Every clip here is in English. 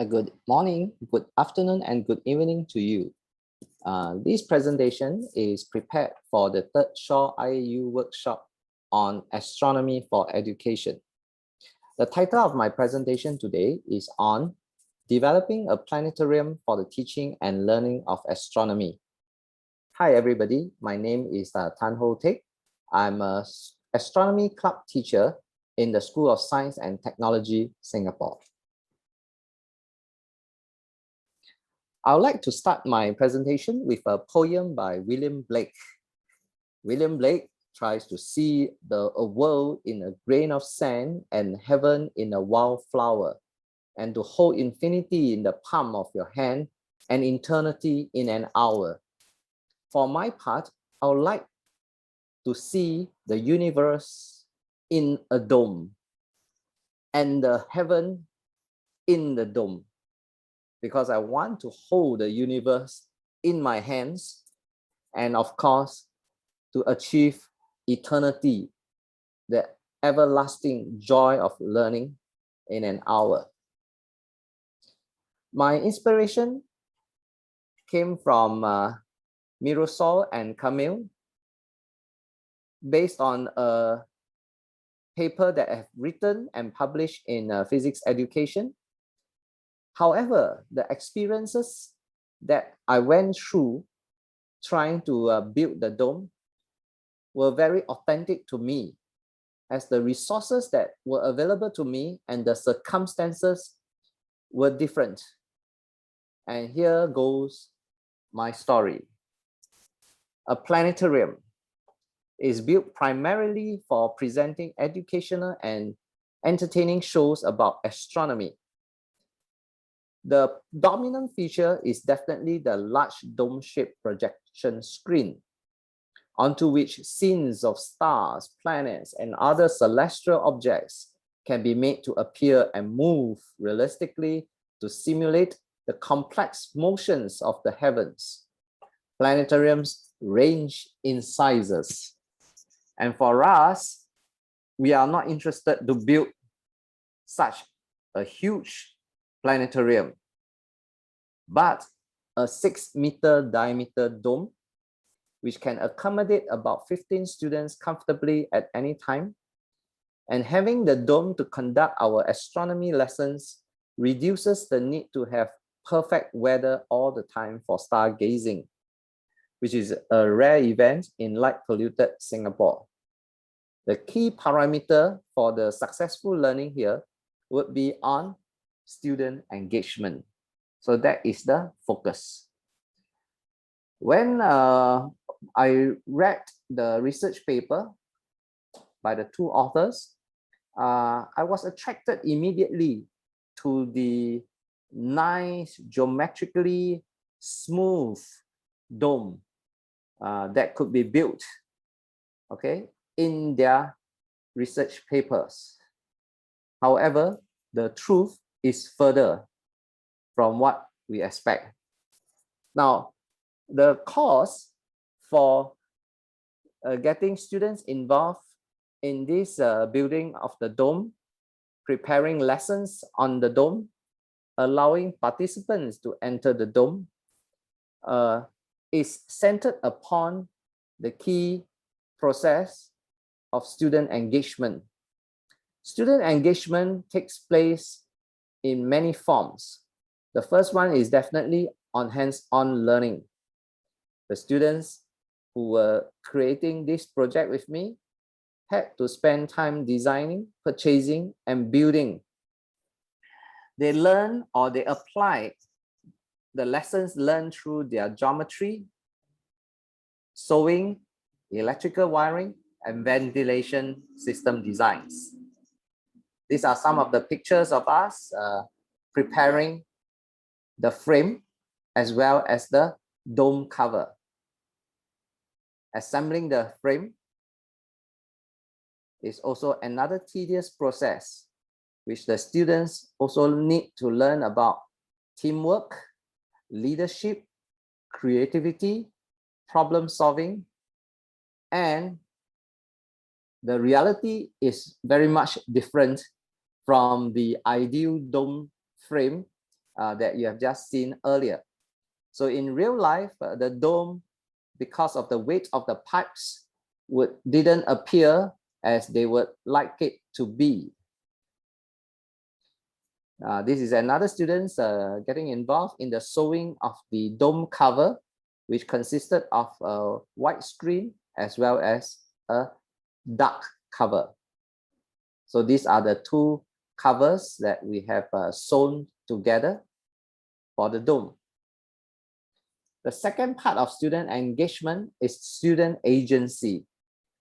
Good morning, good afternoon, and good evening to you. This presentation is prepared for the third Shaw-IAU Workshop on Astronomy for Education. The title of my presentation today is on Developing a Planetarium for the Teaching and Learning of Astronomy. Hi everybody, my name is Tan Ho Teck. I'm an astronomy club teacher in the School of Science and Technology, Singapore. I would like to start my presentation with a poem by William Blake. William Blake tries to see a world in a grain of sand and heaven in a wildflower, and to hold infinity in the palm of your hand and eternity in an hour. For my part, I would like to see the universe in a dome and the heaven in the dome, because I want to hold the universe in my hands and, of course, to achieve eternity, the everlasting joy of learning in an hour. My inspiration came from Mirosol and Camille, based on a paper that I've written and published in Physics Education. However, the experiences that I went through trying to build the dome were very authentic to me, as the resources that were available to me and the circumstances were different. And here goes my story. A planetarium is built primarily for presenting educational and entertaining shows about astronomy. The dominant feature is definitely the large dome-shaped projection screen, onto which scenes of stars, planets, and other celestial objects can be made to appear and move realistically to simulate the complex motions of the heavens. Planetariums range in sizes. And for us, we are not interested to build such a huge planetarium, but a 6-meter diameter dome, which can accommodate about 15 students comfortably at any time. And having the dome to conduct our astronomy lessons reduces the need to have perfect weather all the time for stargazing, which is a rare event in light-polluted Singapore. The key parameter for the successful learning here would be on student engagement. So that is the focus. When I read the research paper by the two authors, I was attracted immediately to the nice, geometrically smooth dome that could be built, okay, in their research papers. However, the truth is further from what we expect. Now, the cost for getting students involved in this building of the dome, preparing lessons on the dome, allowing participants to enter the dome, is centered upon the key process of student engagement. Student engagement takes place in many forms. The first one is definitely on hands-on learning. The students who were creating this project with me had to spend time designing, purchasing, and building. They learn or they apply the lessons learned through their geometry, sewing, electrical wiring, and ventilation system designs. These are some of the pictures of us preparing the frame as well as the dome cover. Assembling the frame is also another tedious process, which the students also need to learn about teamwork, leadership, creativity, problem solving, and the reality is very much different from the ideal dome frame that you have just seen earlier. So in real life, the dome, because of the weight of the pipes, didn't appear as they would like it to be. This is another student getting involved in the sewing of the dome cover, which consisted of a white screen as well as a dark cover. So these are the two covers that we have sewn together for the dome. The second part of student engagement is student agency.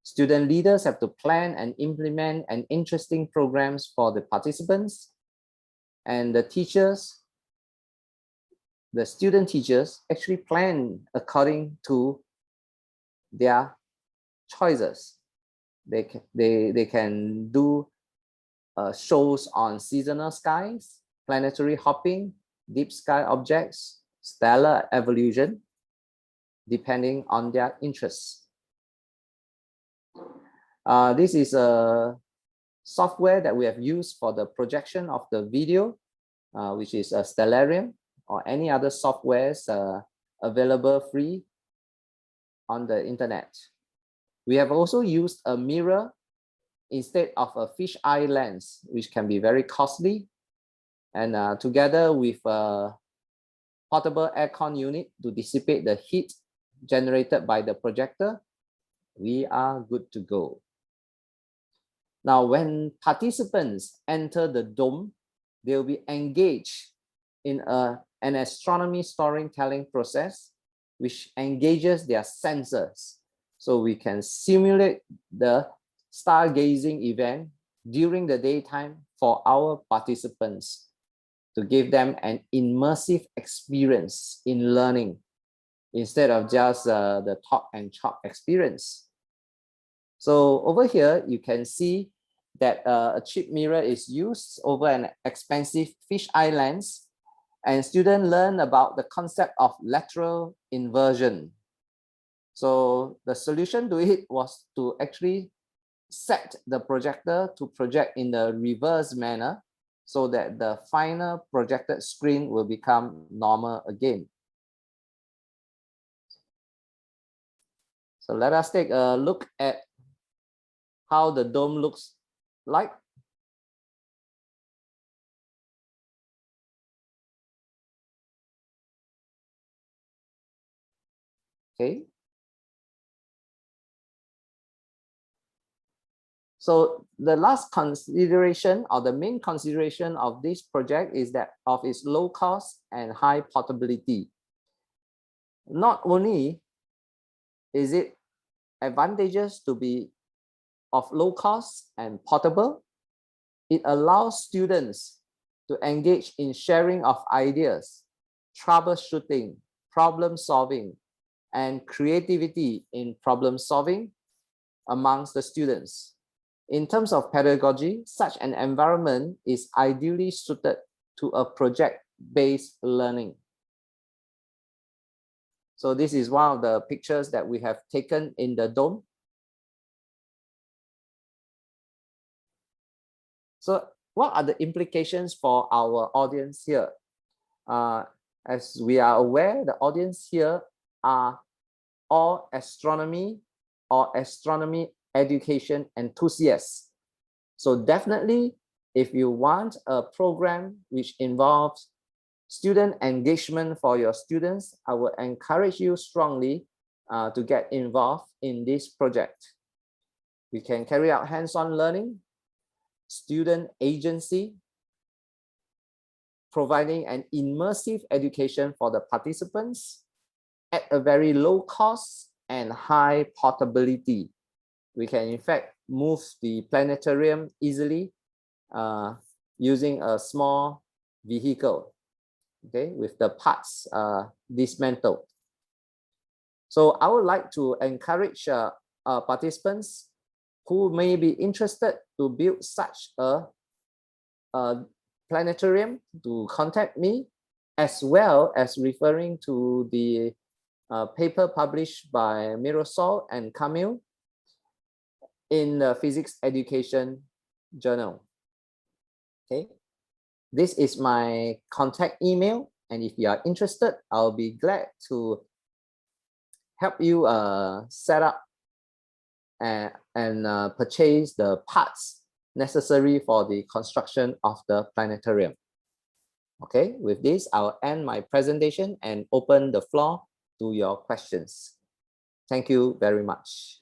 Student leaders have to plan and implement an interesting programs for the participants, and the teachers, the student teachers actually plan according to their choices. They can do shows on seasonal skies, planetary hopping, deep sky objects, stellar evolution, depending on their interests. This is a software that we have used for the projection of the video, which is a Stellarium, or any other softwares available free on the internet. We have also used a mirror instead of a fisheye lens, which can be very costly. And together with a portable aircon unit to dissipate the heat generated by the projector, we are good to go. Now, when participants enter the dome, they'll be engaged in an astronomy storytelling process, which engages their senses. So we can simulate the stargazing event during the daytime for our participants to give them an immersive experience in learning instead of just the talk and chalk experience. So over here, you can see that a cheap mirror is used over an expensive fisheye lens, and students learn about the concept of lateral inversion. So the solution to it was to actually set the projector to project in the reverse manner so that the final projected screen will become normal again. So let us take a look at how the dome looks like. Okay. So the last consideration, or the main consideration of this project, is that of its low cost and high portability. Not only is it advantageous to be of low cost and portable, it allows students to engage in sharing of ideas, troubleshooting, problem solving, and creativity in problem solving amongst the students. In terms of pedagogy, such an environment is ideally suited to a project-based learning. So this is one of the pictures that we have taken in the dome. So what are the implications for our audience here? As we are aware, the audience here are all astronomy or astronomy education enthusiasts. So definitely, if you want a program which involves student engagement for your students, I would encourage you strongly to get involved in this project. We can carry out hands-on learning, student agency, providing an immersive education for the participants at a very low cost and high portability. We can in fact move the planetarium easily using a small vehicle, okay, with the parts dismantled. So I would like to encourage participants who may be interested to build such a planetarium to contact me, as well as referring to the paper published by Mirosol and Camille in the Physics Education Journal. Okay. This is my contact email, and if you are interested, I'll be glad to help you set up and purchase the parts necessary for the construction of the planetarium. Okay, with this, I'll end my presentation and open the floor to your questions. Thank you very much.